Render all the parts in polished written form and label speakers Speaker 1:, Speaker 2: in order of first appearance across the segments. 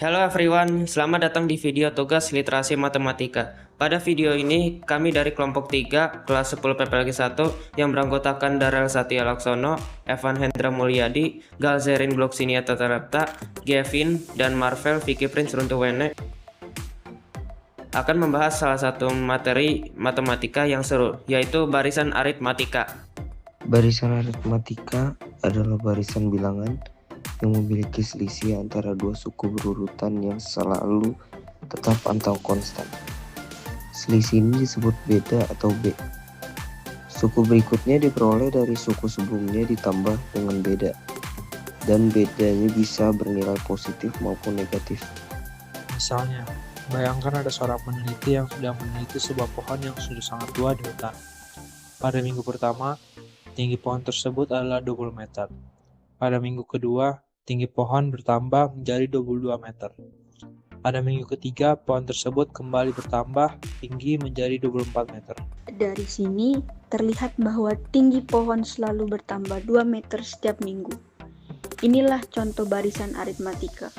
Speaker 1: Hello everyone, selamat datang di video tugas literasi matematika. Pada video ini, kami dari kelompok 3, kelas 10 PPLG 1 yang beranggotakan Darel Satya Laksono, Evan Hendra Mulyadi, Galzerin Bloksinia Tatarapta, Gavin, dan Marvel Vicky Prince Runtuwene akan membahas salah satu materi matematika yang seru, yaitu barisan aritmatika.
Speaker 2: Barisan aritmatika adalah barisan bilangan yang memiliki selisih antara dua suku berurutan yang selalu tetap atau konstan. Selisih ini disebut beda atau B. Suku berikutnya diperoleh dari suku sebelumnya ditambah dengan beda, dan bedanya bisa bernilai positif maupun negatif.
Speaker 3: Misalnya, bayangkan ada seorang peneliti yang sedang meneliti sebuah pohon yang sudah sangat tua di hutan. Pada minggu pertama, tinggi pohon tersebut adalah 20 meter. Pada minggu kedua, tinggi pohon bertambah menjadi 22 meter. Pada minggu ketiga, pohon tersebut kembali bertambah tinggi menjadi 24 meter.
Speaker 4: Dari sini, terlihat bahwa tinggi pohon selalu bertambah 2 meter setiap minggu. Inilah contoh barisan aritmatika.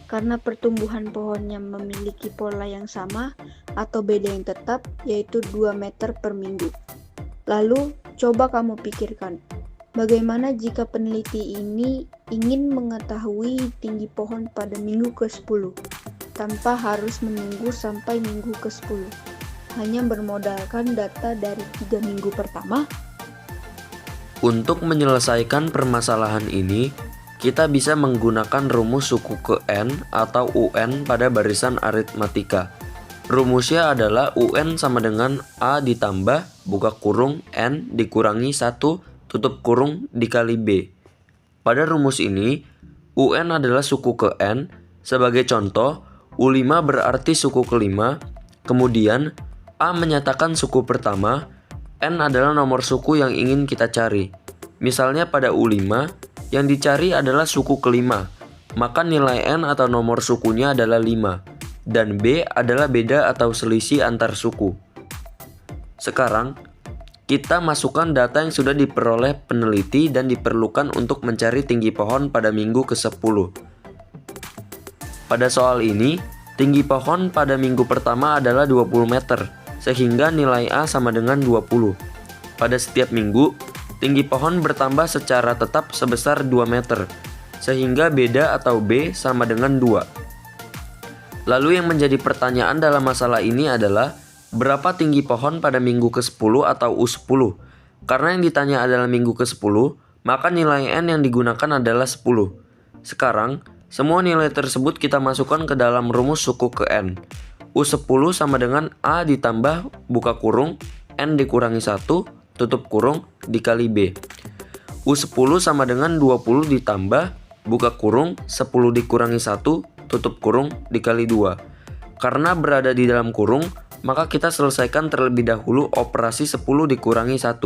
Speaker 4: Karena pertumbuhan pohonnya memiliki pola yang sama atau beda yang tetap, yaitu 2 meter per minggu. Lalu, coba kamu pikirkan, bagaimana jika peneliti ini ingin mengetahui tinggi pohon pada minggu ke-10, tanpa harus menunggu sampai minggu ke-10, hanya bermodalkan data dari 3 minggu pertama?
Speaker 5: Untuk menyelesaikan permasalahan ini, kita bisa menggunakan rumus suku ke N atau UN pada barisan aritmatika. Rumusnya adalah UN sama dengan A ditambah buka kurung N dikurangi 1 tutup kurung dikali B. Pada rumus ini, UN adalah suku ke N. Sebagai contoh, U5 berarti suku kelima. Kemudian, A menyatakan suku pertama, N adalah nomor suku yang ingin kita cari. Misalnya pada U5, yang dicari adalah suku kelima, maka nilai N atau nomor sukunya adalah 5. Dan B adalah beda atau selisih antar suku. Sekarang, kita masukkan data yang sudah diperoleh peneliti dan diperlukan untuk mencari tinggi pohon pada minggu ke-10. Pada soal ini, tinggi pohon pada minggu pertama adalah 20 meter, sehingga nilai A sama dengan 20. Pada setiap minggu, tinggi pohon bertambah secara tetap sebesar 2 meter, sehingga beda atau B sama dengan 2. Lalu yang menjadi pertanyaan dalam masalah ini adalah berapa tinggi pohon pada minggu ke-10 atau U10? Karena yang ditanya adalah minggu ke-10, maka nilai N yang digunakan adalah 10. Sekarang, semua nilai tersebut kita masukkan ke dalam rumus suku ke N. U10 sama dengan A ditambah buka kurung N dikurangi 1 tutup kurung dikali B. U10 sama dengan 20 ditambah buka kurung 10 dikurangi 1 tutup kurung dikali 2. Karena berada di dalam kurung, maka kita selesaikan terlebih dahulu operasi 10 dikurangi 1.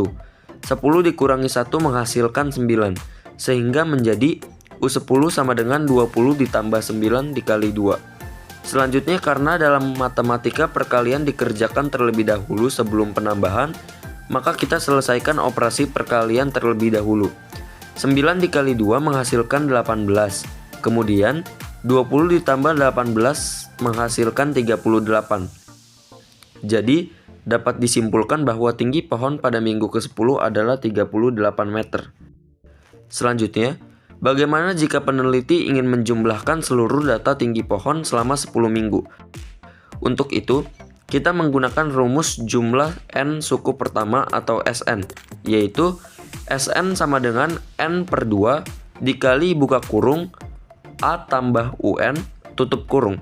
Speaker 5: 10 dikurangi 1 menghasilkan 9, sehingga menjadi U10 sama dengan 20 ditambah 9 dikali 2. Selanjutnya, karena dalam matematika perkalian dikerjakan terlebih dahulu sebelum penambahan, maka kita selesaikan operasi perkalian terlebih dahulu. 9 dikali 2 menghasilkan 18. Kemudian, 20 ditambah 18 menghasilkan 38. Jadi, dapat disimpulkan bahwa tinggi pohon pada minggu ke-10 adalah 38 meter. Selanjutnya, bagaimana jika peneliti ingin menjumlahkan seluruh data tinggi pohon selama 10 minggu? Untuk itu, kita menggunakan rumus jumlah N suku pertama atau SN, yaitu SN sama dengan N per 2 dikali buka kurung A tambah UN tutup kurung.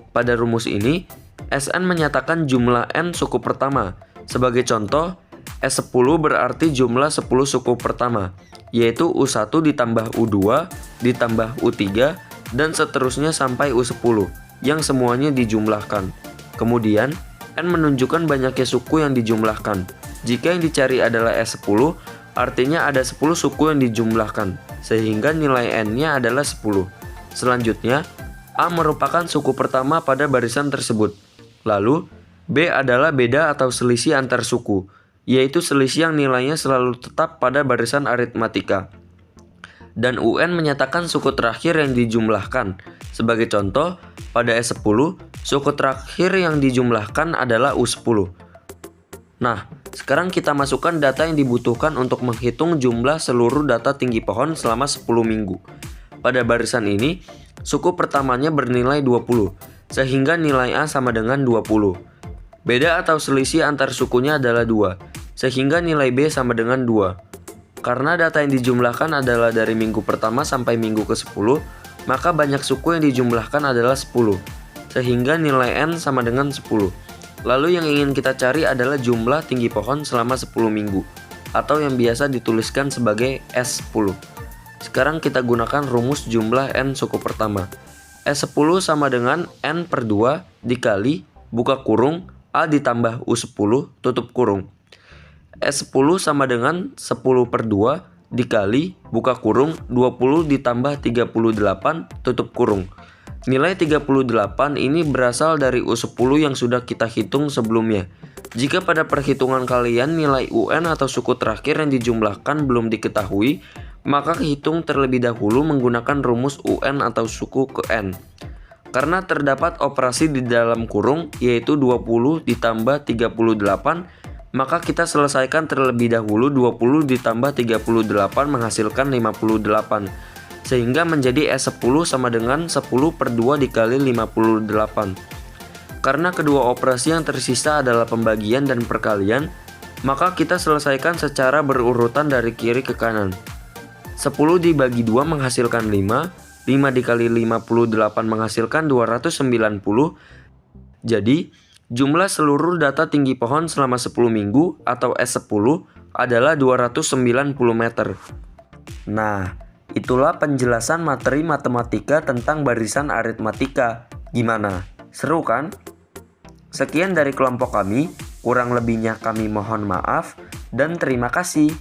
Speaker 5: Pada rumus ini, SN menyatakan jumlah N suku pertama. Sebagai contoh, S10 berarti jumlah 10 suku pertama, yaitu U1 ditambah U2 ditambah U3 dan seterusnya sampai U10, yang semuanya dijumlahkan. Kemudian, N menunjukkan banyaknya suku yang dijumlahkan. Jika yang dicari adalah S10, artinya ada 10 suku yang dijumlahkan, sehingga nilai N-nya adalah 10. Selanjutnya, A merupakan suku pertama pada barisan tersebut. Lalu, B adalah beda atau selisih antar suku, yaitu selisih yang nilainya selalu tetap pada barisan aritmatika. Dan UN menyatakan suku terakhir yang dijumlahkan. Sebagai contoh, Pada S10, suku terakhir yang dijumlahkan adalah U10. Nah, sekarang kita masukkan data yang dibutuhkan untuk menghitung jumlah seluruh data tinggi pohon selama 10 minggu. Pada barisan ini, suku pertamanya bernilai 20, sehingga nilai A sama dengan 20. Beda atau selisih antar sukunya adalah 2, sehingga nilai B sama dengan 2. Karena data yang dijumlahkan adalah dari minggu pertama sampai minggu ke-10, maka banyak suku yang dijumlahkan adalah 10, sehingga nilai N sama dengan 10. Lalu yang ingin kita cari adalah jumlah tinggi pohon selama 10 minggu, atau yang biasa dituliskan sebagai S10. Sekarang kita gunakan rumus jumlah N suku pertama. S10 sama dengan N per 2 dikali, buka kurung, A ditambah U10, tutup kurung. S10 sama dengan 10 per 2 dikali, buka kurung, 20 ditambah 38, tutup kurung. Nilai 38 ini berasal dari U10 yang sudah kita hitung sebelumnya. Jika pada perhitungan kalian nilai UN atau suku terakhir yang dijumlahkan belum diketahui, maka hitung terlebih dahulu menggunakan rumus UN atau suku ke N. Karena terdapat operasi di dalam kurung, yaitu 20 ditambah 38, maka kita selesaikan terlebih dahulu 20 ditambah 38 menghasilkan 58. Sehingga menjadi S10 sama dengan 10 per 2 dikali 58. Karena kedua operasi yang tersisa adalah pembagian dan perkalian, maka kita selesaikan secara berurutan dari kiri ke kanan. 10 dibagi 2 menghasilkan 5, 5 dikali 58 menghasilkan 290, jadi jumlah seluruh data tinggi pohon selama 10 minggu atau S10 adalah 290 meter. Nah, itulah penjelasan materi matematika tentang barisan aritmatika. Gimana? Seru kan? Sekian dari kelompok kami, kurang lebihnya kami mohon maaf dan terima kasih.